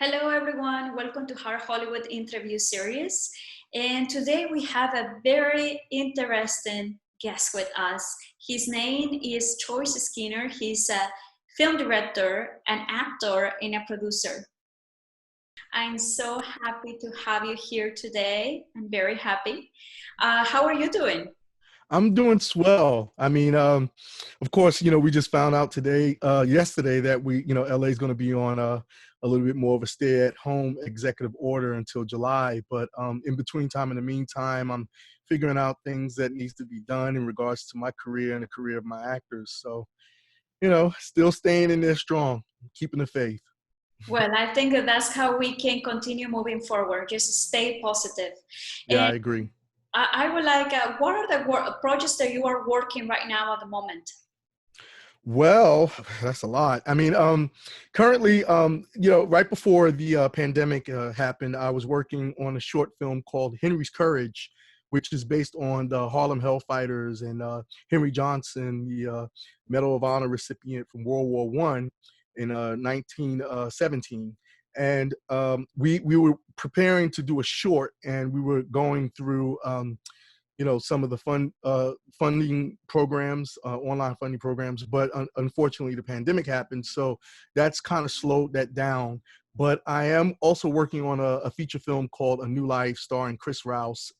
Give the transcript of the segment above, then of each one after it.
Hello, everyone. Welcome to our Hollywood interview series. And today we have a very interesting guest with us. His name is Choice Skinner. He's a film director, an actor, and a producer. I'm so happy to have you here today. I'm very happy. How are you doing? I'm doing swell. Of course, we just found out yesterday that LA is going to be on a little bit more of a stay-at-home executive order until July. But in the meantime, I'm figuring out things that needs to be done in regards to my career and the career of my actors. So, still staying in there strong, keeping the faith. Well, I think that's how we can continue moving forward. Just stay positive. Yeah, I agree. I would like, what are the projects that you are working right now at the moment? Well, that's a lot. Currently, right before the pandemic happened, I was working on a short film called Henry's Courage, which is based on the Harlem Hellfighters and Henry Johnson, the Medal of Honor recipient from World War I in 1917. And we were preparing to do a short, and we were going through some of the funding programs, online funding programs, but unfortunately the pandemic happened, so that's kind of slowed that down. But I am also working on a feature film called A New Life, starring Chris Rouse,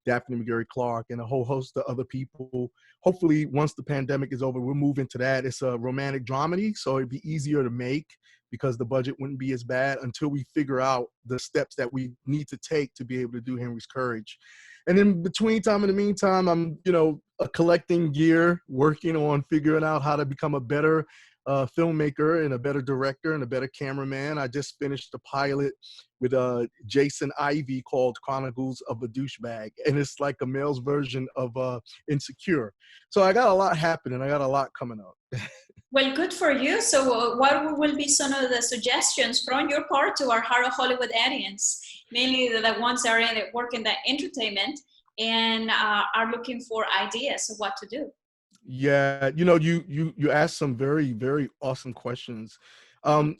Daphne McGarry-Clark, and a whole host of other people. Hopefully, once the pandemic is over, we'll move into that. It's a romantic dramedy, so it'd be easier to make because the budget wouldn't be as bad until we figure out the steps that we need to take to be able to do Henry's Courage. And in the meantime, I'm, collecting gear, working on figuring out how to become a better filmmaker and a better director and a better cameraman. I just finished a pilot with Jason Ivey called Chronicles of a Douchebag, and it's like a male's version of Insecure. So I got a lot happening. I got a lot coming up. Well, good for you. So what will be some of the suggestions from your part to our Hollywood audience, mainly the ones that are working the entertainment and are looking for ideas of what to do? Yeah, you asked some very, very awesome questions.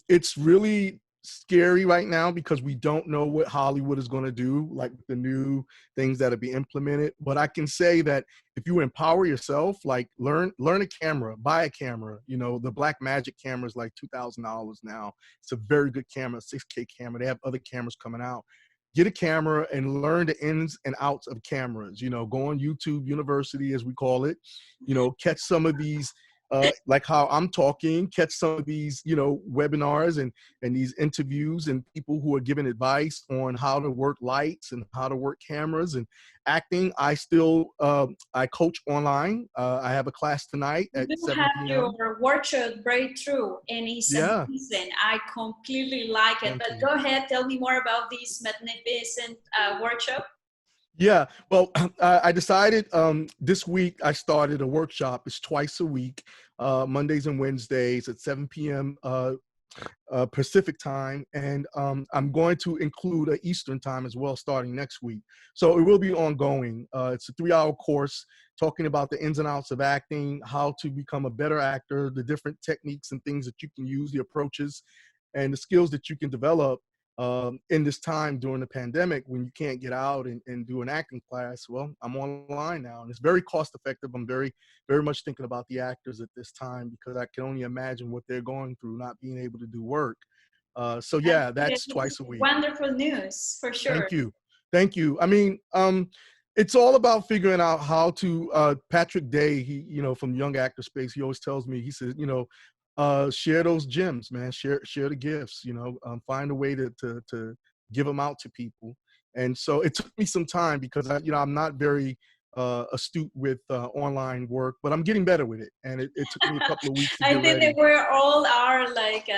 It's really scary right now because we don't know what Hollywood is going to do, like the new things that will be implemented. But I can say that if you empower yourself, like learn a camera, buy a camera. The Black Magic camera is like $2,000 now. It's a very good camera, 6K camera. They have other cameras coming out. Get a camera and learn the ins and outs of cameras. Go on YouTube University, as we call it. Catch some of these, like how I'm talking, catch some of these, webinars and these interviews and people who are giving advice on how to work lights and how to work cameras and acting. I coach online. I have a class tonight at You 7 have p.m. your workshop breakthrough, and it's Yeah, amazing. I completely like it. thank But you. go ahead, tell me more about this magnificent workshop. Yeah, well, I decided this week I started a workshop. It's twice a week, Mondays and Wednesdays at 7 p.m. Pacific time, and I'm going to include an Eastern time as well starting next week. So it will be ongoing. It's a 3-hour course talking about the ins and outs of acting, how to become a better actor, the different techniques and things that you can use, the approaches, and the skills that you can develop in this time during the pandemic when you can't get out and do an acting class. Well, I'm online now, and it's very cost effective. I'm very, very much thinking about the actors at this time because I can only imagine what they're going through, not being able to do work. So yeah, that's It's twice a week. wonderful news for sure. Thank you. Thank you. It's all about figuring out how to, Patrick Day, he, from Young Actor Space, he always tells me, he says, share those gems, man, share the gifts, find a way to give them out to people. And so it took me some time because I'm not very astute with online work, but I'm getting better with it. And it took me a couple of weeks to I get think that ready. we all are like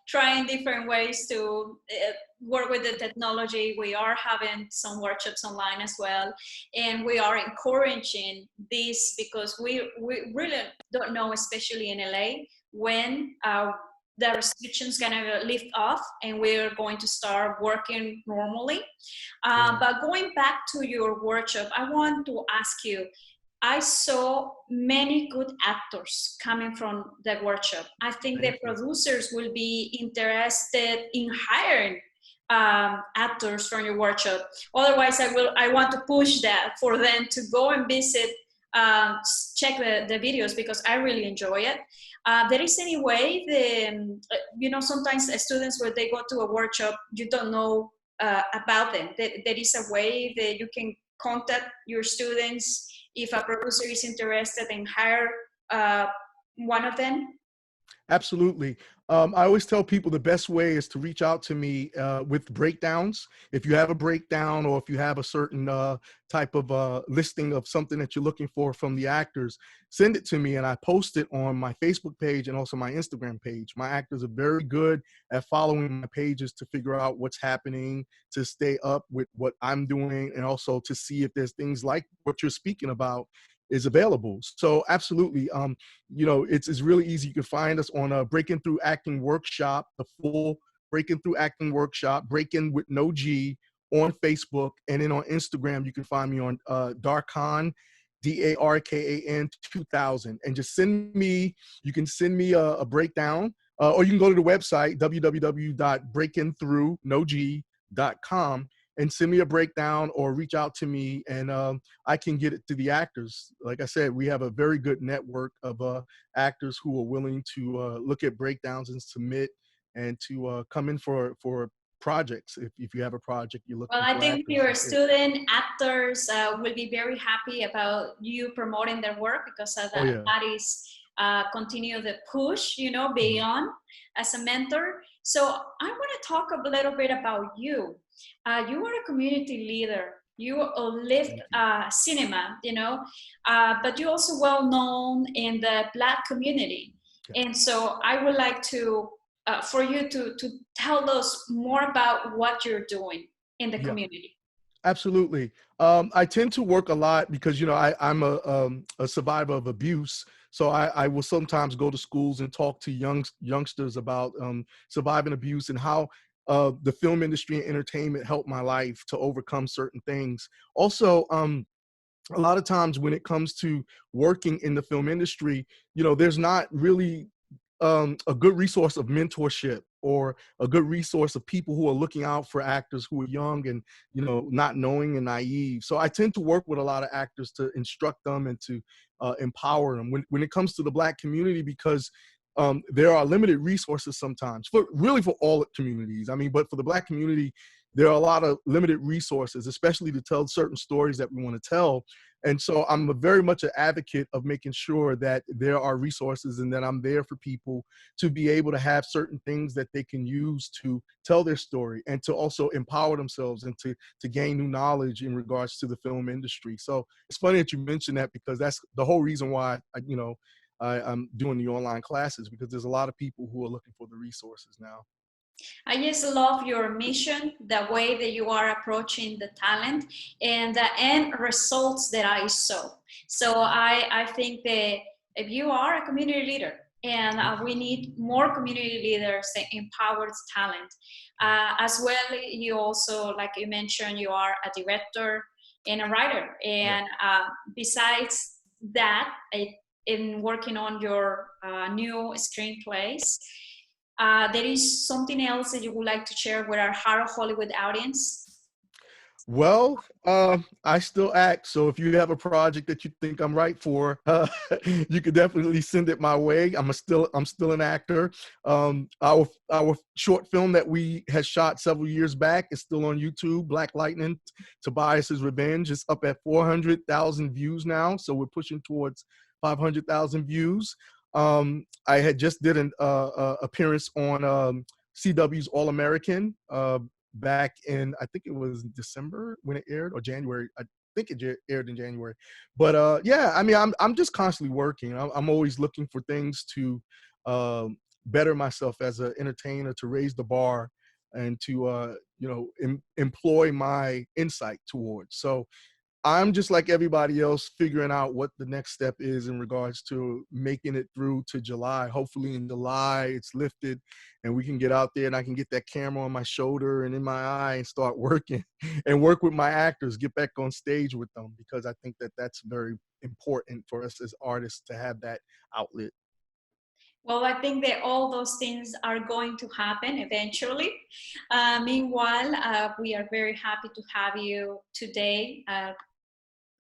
trying different ways to work with the technology. We are having some workshops online as well, and we are encouraging this because we really don't know, especially in LA, when the restrictions gonna lift off and we're going to start working normally. Yeah. But going back to your workshop, I want to ask you, I saw many good actors coming from the workshop. I think the Thank you. producers will be interested in hiring actors from your workshop. Otherwise, I want to push that for them to go and visit, check the videos, because I really enjoy it. There is any way sometimes students, when they go to a workshop, you don't know about them. There is a way that you can contact your students if a producer is interested in hire one of them? Absolutely. I always tell people the best way is to reach out to me with breakdowns. If you have a breakdown, or if you have a certain type of listing of something that you're looking for from the actors, send it to me and I post it on my Facebook page and also my Instagram page. My actors are very good at following my pages to figure out what's happening, to stay up with what I'm doing, and also to see if there's things like what you're speaking about is available. So absolutely. It's really easy. You can find us on a Breaking Through Acting Workshop, the full Breaking Through Acting Workshop, Breaking with no G, on Facebook. And then on Instagram, you can find me on Darkan, Darkan 2000. And just you can send me a breakdown, or you can go to the website, www.breakingthrough.com, and send me a breakdown, or reach out to me, and I can get it to the actors. Like I said, we have a very good network of actors who are willing to look at breakdowns and submit, and to come in for projects. If you have a project you're Well, looking I for think actors. your student actors will be very happy about you promoting their work, because Oh yeah. that is continue the push, Mhm. beyond as a mentor. So I want to talk a little bit about you. You are a community leader. You live Thank you. cinema, but you're also well known in the Black community. Yeah. And so I would like to for you to tell us more about what you're doing in the Yeah. community. Absolutely. I tend to work a lot because, I'm a survivor of abuse. So I will sometimes go to schools and talk to youngsters about surviving abuse, and how the film industry and entertainment helped my life to overcome certain things. Also, a lot of times when it comes to working in the film industry, there's not really a good resource of mentorship, or a good resource of people who are looking out for actors who are young and not knowing and naive. So I tend to work with a lot of actors to instruct them and to empower them when it comes to the Black community, because there are limited resources sometimes, for all communities. I mean, but for the Black community, there are a lot of limited resources, especially to tell certain stories that we want to tell. And so I'm very much an advocate of making sure that there are resources, and that I'm there for people to be able to have certain things that they can use to tell their story, and to also empower themselves, and to gain new knowledge in regards to the film industry. So it's funny that you mentioned that, because that's the whole reason why I'm doing the online classes, because there's a lot of people who are looking for the resources now. I just love your mission, the way that you are approaching the talent, and the end results that I saw. So I think that if you are a community leader, and we need more community leaders that empowers talent. As well, you also, like you mentioned, you are a director and a writer. Yeah. And besides that, in working on your new screenplays, there is something else that you would like to share with our Horror Hollywood audience? Well, I still act. So if you have a project that you think I'm right for, you could definitely send it my way. I'm still an actor. Our short film that we had shot several years back is still on YouTube. Black Lightning, Tobias's Revenge, is up at 400,000 views now. So we're pushing towards 500,000 views. I had just did an appearance on CW's All American. Back in, I think it was December when it aired, or January. I think it aired in January. But yeah, I mean, I'm just constantly working. I'm always looking for things to better myself as an entertainer, to raise the bar, and to employ my insight towards. So I'm just like everybody else, figuring out what the next step is in regards to making it through to July. Hopefully in July it's lifted and we can get out there and I can get that camera on my shoulder and in my eye and start working and work with my actors, get back on stage with them, because I think that that's very important for us as artists to have that outlet. Well, I think that all those things are going to happen eventually. Meanwhile, we are very happy to have you today,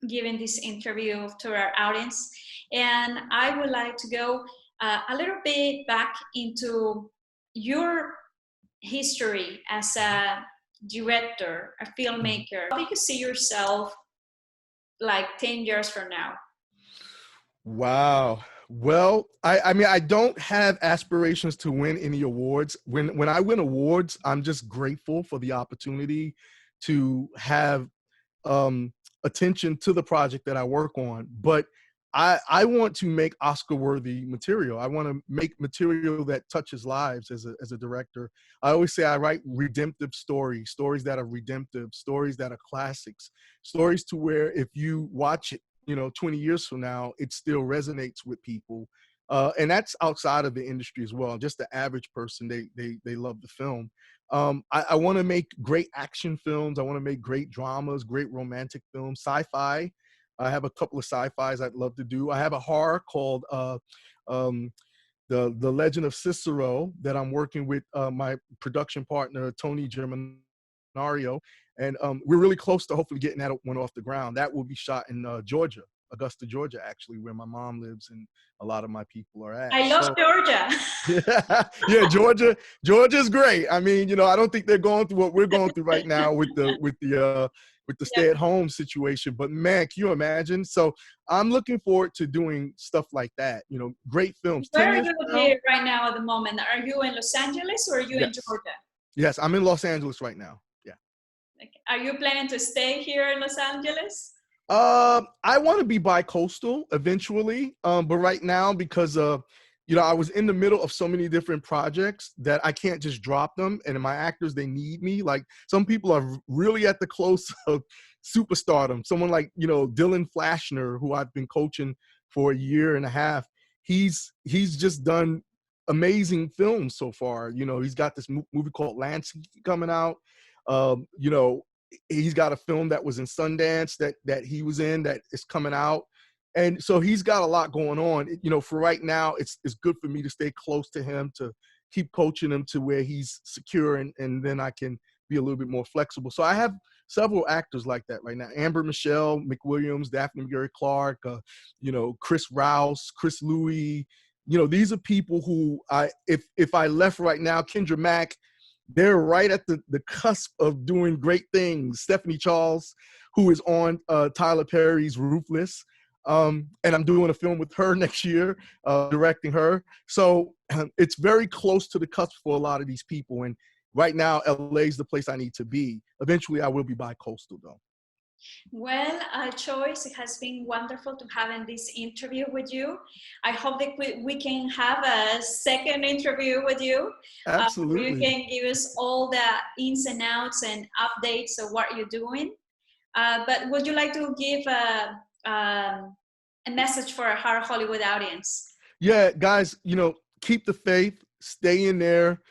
giving this interview to our audience. And I would like to go a little bit back into your history as a director, a filmmaker. How do you see yourself like 10 years from now? Wow. Well, I mean, I don't have aspirations to win any awards. When I win awards, I'm just grateful for the opportunity to have attention to the project that I work on. But I want to make Oscar-worthy material. I want to make material that touches lives as a director. I always say I write redemptive stories, stories that are redemptive, stories that are classics, stories to where if you watch it, 20 years from now, it still resonates with people. And that's outside of the industry as well. Just the average person, they love the film. I want to make great action films. I want to make great dramas, great romantic films, sci-fi. I have a couple of sci-fis I'd love to do. I have a horror called um, the Legend of Cicero that I'm working with my production partner Tony Germanario, and we're really close to hopefully getting that one off the ground. That will be shot in Georgia, Augusta, Georgia, actually, where my mom lives and a lot of my people are at. I love So, Georgia. yeah, Georgia's great. I mean, I don't think they're going through what we're going through right now with the Yeah. stay-at-home situation. But man, can you imagine? So I'm looking forward to doing stuff like that. Great films. Where 10 are years you from now. located right now at the moment? Are you in Los Angeles or are you in Yes, Georgia? yes, I'm in Los Angeles right now. Yeah. Like, are you planning to stay here in Los Angeles? I want to be bi-coastal eventually, but right now, because I was in the middle of so many different projects that I can't just drop them. And my actors, they need me. Like some people are really at the close of superstardom. Someone like Dylan Flashner, who I've been coaching for a year and a half. He's just done amazing films so far. He's got this movie called Lansing coming out. Um, you know, he's got a film that was in Sundance that he was in that is coming out. And so he's got a lot going on. For right now, it's good for me to stay close to him, to keep coaching him to where he's secure, and then I can be a little bit more flexible. So I have several actors like that right now. Amber Michelle McWilliams, Daphne McGarry Clark, Chris Rouse, Chris Louis. These are people who if I left right now, Kendra Mack, they're right at the cusp of doing great things. Stephanie Charles, who is on Tyler Perry's Ruthless. And I'm doing a film with her next year, directing her. So it's very close to the cusp for a lot of these people. And right now, LA is the place I need to be. Eventually, I will be bi-coastal, though. Well, Choice, it has been wonderful to having this interview with you. I hope that we can have a second interview with you. Where you Absolutely. can give us all the ins and outs and updates of what you're doing. But would you like to give a message for our Hollywood audience? Yeah, guys, keep the faith, stay in there,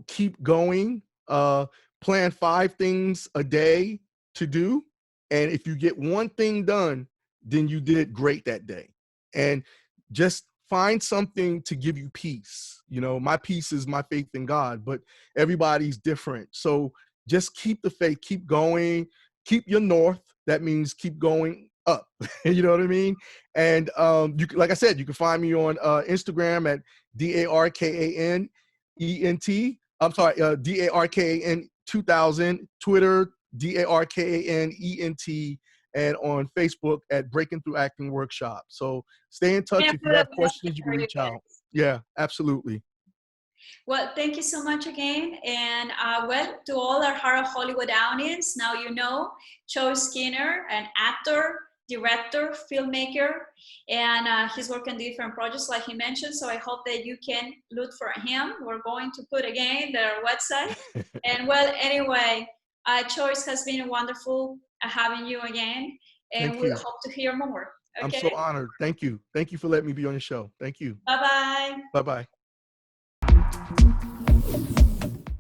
keep going, plan 5 things a day to do. And if you get one thing done, then you did great that day. And just find something to give you peace. My peace is my faith in God, but everybody's different. So just keep the faith, keep going, keep your north. That means keep going up. You know what I mean? And like I said, you can find me on Instagram at DARKANENT. I'm sorry, DARKAN 2000. Twitter, DARKANENT, and on Facebook at Breaking Through Acting Workshop. So stay in touch. If you have questions, you can reach out. Yeah, absolutely. Well, thank you so much again. And well, to all our Horror Hollywood audience, now you know Joe Skinner, an actor, director, filmmaker, and he's working on different projects like he mentioned. So I hope that you can look for him. We're going to put again their website. And well, anyway, Choice has been wonderful having you again, and Thank we you. hope to hear more. I'm Okay, so honored. Thank you. Thank you for letting me be on your show. Thank you. bye bye. Bye bye.